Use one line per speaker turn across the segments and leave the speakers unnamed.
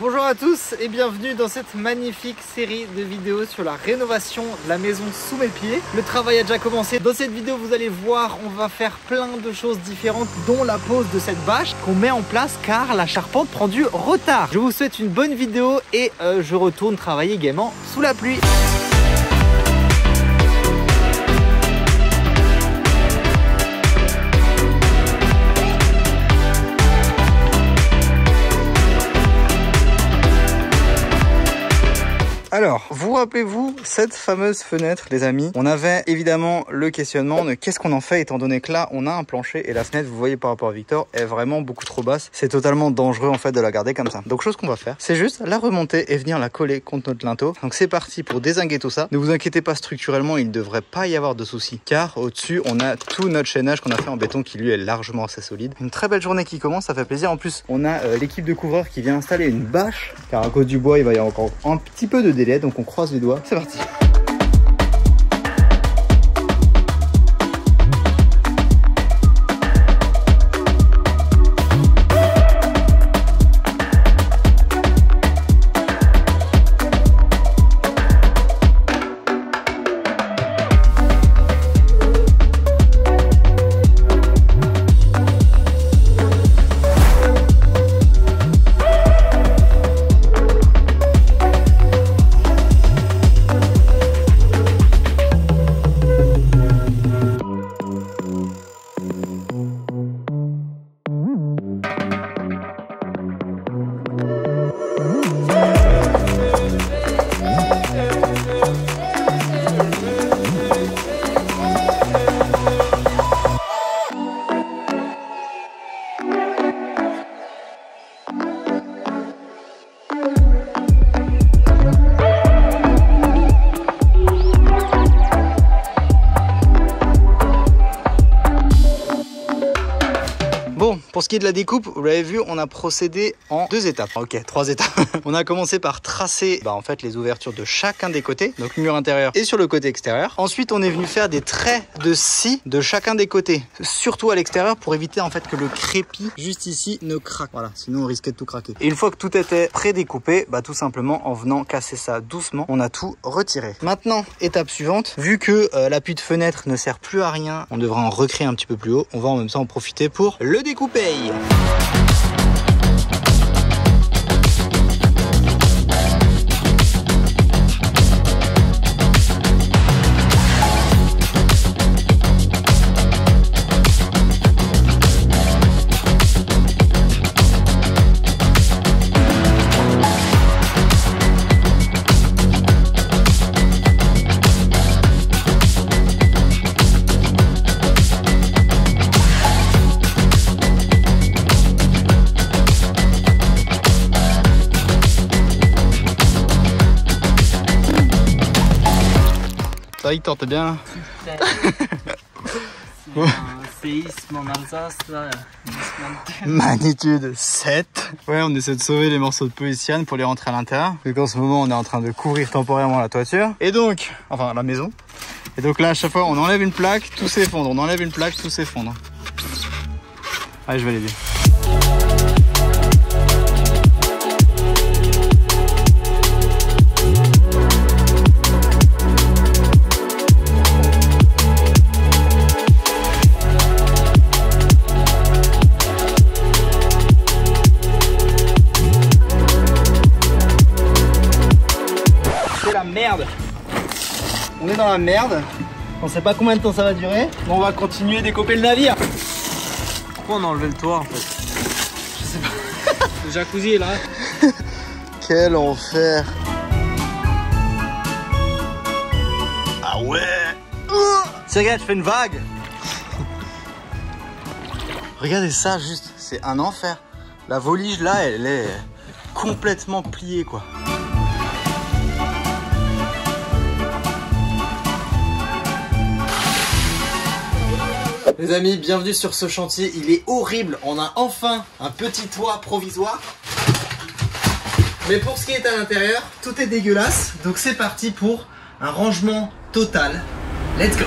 Bonjour à tous et bienvenue dans cette magnifique série de vidéos sur la rénovation de la maison sous mes pieds. Le travail a déjà commencé. Dans cette vidéo, vous allez voir, on va faire plein de choses différentes, dont la pose de cette bâche qu'on met en place car la charpente prend du retard. Je vous souhaite une bonne vidéo et je retourne travailler gaiement sous la pluie. Alors, vous rappelez-vous cette fameuse fenêtre, les amis? On avait évidemment le questionnement de qu'est-ce qu'on en fait, étant donné que là, on a un plancher et la fenêtre, vous voyez par rapport à Victor, est vraiment beaucoup trop basse. C'est totalement dangereux en fait de la garder comme ça. Donc, chose qu'on va faire, c'est juste la remonter et venir la coller contre notre linteau. Donc, c'est parti pour dézinguer tout ça. Ne vous inquiétez pas, structurellement, il ne devrait pas y avoir de soucis, car au-dessus, on a tout notre chaînage qu'on a fait en béton qui lui est largement assez solide. Une très belle journée qui commence, ça fait plaisir. En plus, on a l'équipe de couvreurs qui vient installer une bâche, car à cause du bois, il va y avoir encore un petit peu de délai. Donc on croise les doigts, c'est parti. Pour ce qui est de la découpe, vous l'avez vu, on a procédé en 2 étapes. Ok, 3 étapes. On a commencé par tracer en fait les ouvertures de chacun des côtés, donc le mur intérieur et sur le côté extérieur. Ensuite, on est venu faire des traits de scie de chacun des côtés, surtout à l'extérieur pour éviter en fait que le crépi juste ici ne craque. Voilà, sinon on risquait de tout craquer. Et une fois que tout était pré-découpé, tout simplement en venant casser ça doucement, on a tout retiré. Maintenant, étape suivante, vu que l'appui de fenêtre ne sert plus à rien, on devra en recréer un petit peu plus haut. On va en même temps en profiter pour le découper. Ça, Victor, t'es bien?
Super. C'est un séisme en Alsace, là.
Magnitude 7. Ouais, on essaie de sauver les morceaux de policiane pour les rentrer à l'intérieur. Vu qu'en ce moment, on est en train de couvrir temporairement la toiture. Et donc, enfin, la maison. Et donc là, à chaque fois, on enlève une plaque, tout s'effondre. On enlève une plaque, tout s'effondre. Allez, je vais l'aider. Merde, on est dans la merde, on sait pas combien de temps ça va durer, mais on va continuer à découper le navire.
Pourquoi on a enlevé le toit en fait?
Je sais pas.
Le jacuzzi est là.
Quel enfer. Ah ouais. Regarde, je fais une vague. Regardez ça juste, c'est un enfer. La volige là, elle est complètement pliée quoi. Les amis, bienvenue sur ce chantier, il est horrible. On a enfin un petit toit provisoire. Mais pour ce qui est à l'intérieur, tout est dégueulasse. Donc c'est parti pour un rangement total. Let's go.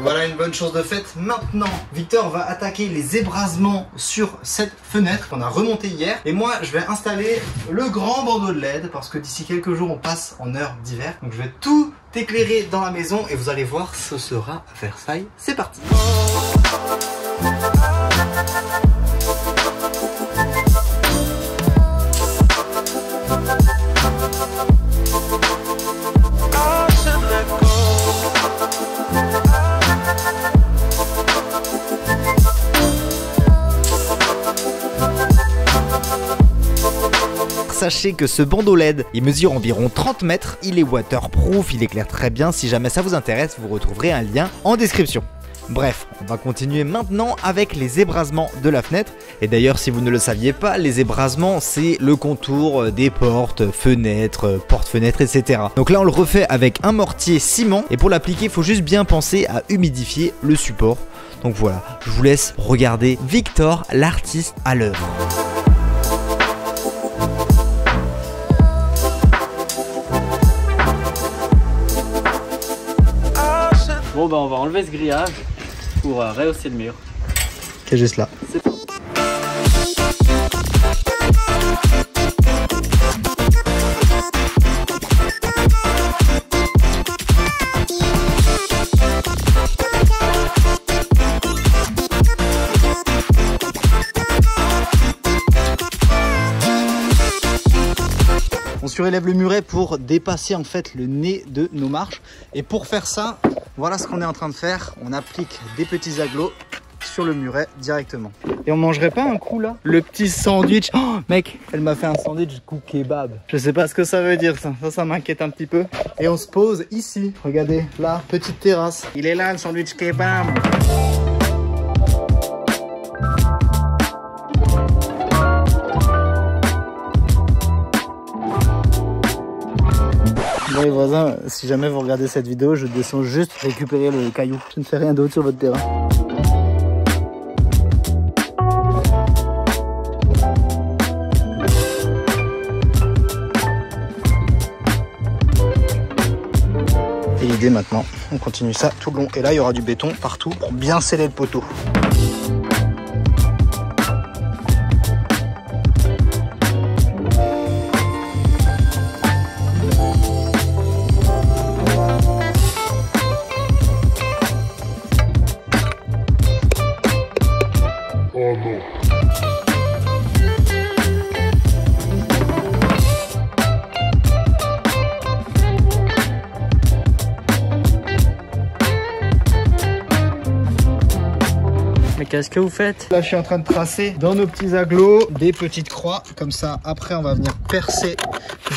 Voilà une bonne chose de faite. Maintenant, Victor va attaquer les ébrasements sur cette fenêtre qu'on a remontée hier. Et moi, je vais installer le grand bandeau de LED parce que d'ici quelques jours, on passe en heure d'hiver. Donc je vais tout éclairer dans la maison et vous allez voir, ce sera Versailles. C'est parti.
Sachez que ce bandeau LED, il mesure environ 30 mètres, il est waterproof, il éclaire très bien, si jamais ça vous intéresse, vous retrouverez un lien en description. Bref, on va continuer maintenant avec les ébrasements de la fenêtre. Et d'ailleurs, si vous ne le saviez pas, les ébrasements, c'est le contour des portes, fenêtres, porte-fenêtres, etc. Donc là, on le refait avec un mortier ciment. Et pour l'appliquer, il faut juste bien penser à humidifier le support. Donc voilà, je vous laisse regarder Victor, l'artiste, à l'œuvre.
Bon bah on va enlever ce grillage pour rehausser le mur.
Qui est juste là. On surélève le muret pour dépasser en fait le nez de nos marches. Et pour faire ça, voilà ce qu'on est en train de faire. On applique des petits agglos sur le muret directement. Et on mangerait pas un coup là? Le petit sandwich. Oh mec, elle m'a fait un sandwich coup kebab. Je sais pas ce que ça veut dire ça. Ça m'inquiète un petit peu. Et on se pose ici. Regardez, là, petite terrasse. Il est là le sandwich kebab. Bon les voisins, si jamais vous regardez cette vidéo, je descends juste récupérer le caillou. Je ne fais rien d'autre sur votre terrain. Et l'idée maintenant, on continue ça tout le long. Et là, il y aura du béton partout pour bien sceller le poteau.
Mais qu'est-ce que vous faites?
Là, je suis en train de tracer dans nos petits agglos des petites croix. Comme ça, après, on va venir percer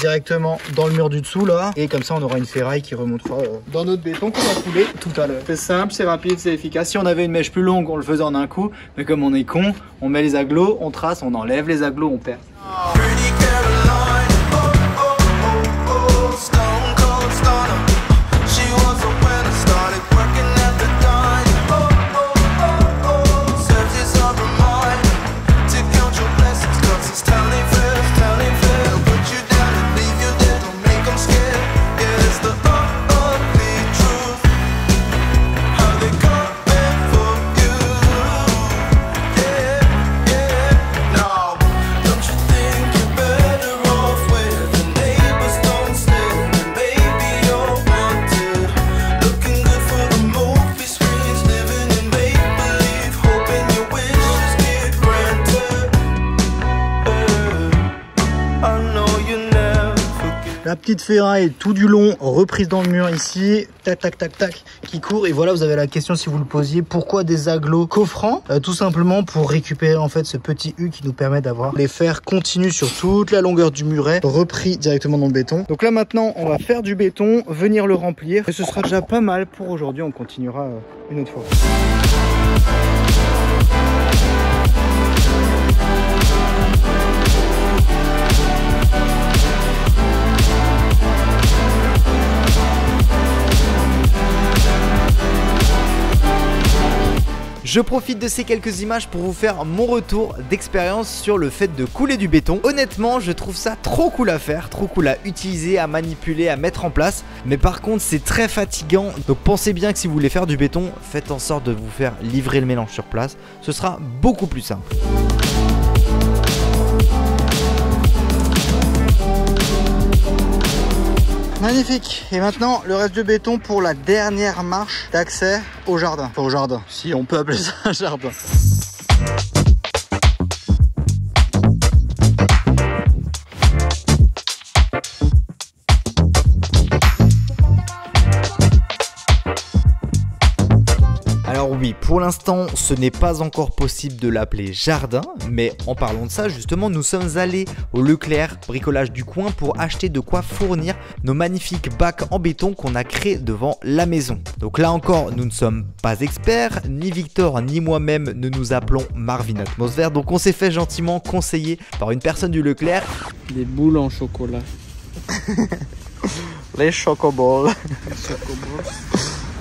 directement dans le mur du dessous, là. Et comme ça, on aura une ferraille qui remontera dans notre béton qu'on va couler tout à l'heure. C'est simple, c'est rapide, c'est efficace. Si on avait une mèche plus longue, on le faisait en un coup. Mais comme on est con, on met les agglos, on trace, on enlève les agglos, on perce. La petite ferraille tout du long, reprise dans le mur ici, tac tac tac tac, qui court. Et voilà, vous avez la question si vous le posiez, pourquoi des agglos coffrants? Tout simplement pour récupérer en fait ce petit U qui nous permet d'avoir les fers continus sur toute la longueur du muret, repris directement dans le béton. Donc là maintenant, on va faire du béton, venir le remplir. Et ce sera déjà pas mal pour aujourd'hui, on continuera une autre fois.
Je profite de ces quelques images pour vous faire mon retour d'expérience sur le fait de couler du béton. Honnêtement, je trouve ça trop cool à faire, trop cool à utiliser, à manipuler, à mettre en place. Mais par contre, c'est très fatigant. Donc pensez bien que si vous voulez faire du béton, faites en sorte de vous faire livrer le mélange sur place. Ce sera beaucoup plus simple.
Magnifique. Et maintenant, le reste de béton pour la dernière marche d'accès au jardin. Enfin, au jardin, si on peut appeler ça un jardin.
Alors oui, pour l'instant, ce n'est pas encore possible de l'appeler jardin, mais en parlant de ça, justement, nous sommes allés au Leclerc, bricolage du coin, pour acheter de quoi fournir nos magnifiques bacs en béton qu'on a créés devant la maison. Donc là encore, nous ne sommes pas experts, ni Victor ni moi-même ne nous appelons Marvin Atmosphère, donc on s'est fait gentiment conseiller par une personne du Leclerc.
Des boules en chocolat.
Les chocoballs.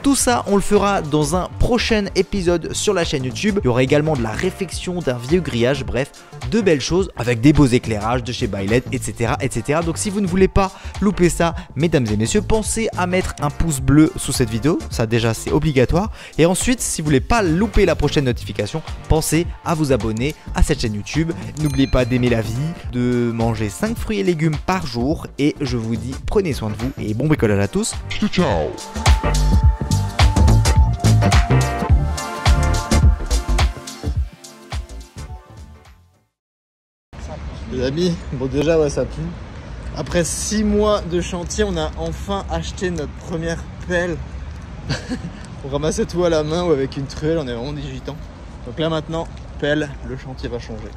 Tout ça, on le fera dans un prochain épisode sur la chaîne YouTube. Il y aura également de la réfection d'un vieux grillage, bref, de belles choses avec des beaux éclairages de chez Bailet, etc., etc. Donc si vous ne voulez pas louper ça, mesdames et messieurs, pensez à mettre un pouce bleu sous cette vidéo. Ça déjà, c'est obligatoire. Et ensuite, si vous voulez pas louper la prochaine notification, pensez à vous abonner à cette chaîne YouTube. N'oubliez pas d'aimer la vie, de manger 5 fruits et légumes par jour. Et je vous dis, prenez soin de vous et bon bricolage à tous.
Ciao.
Les amis, bon déjà ouais ça pue. Après 6 mois de chantier, on a enfin acheté notre première pelle. On ramassait tout à la main ou avec une truelle, on avait vraiment 18 ans. Donc là maintenant, pelle, le chantier va changer.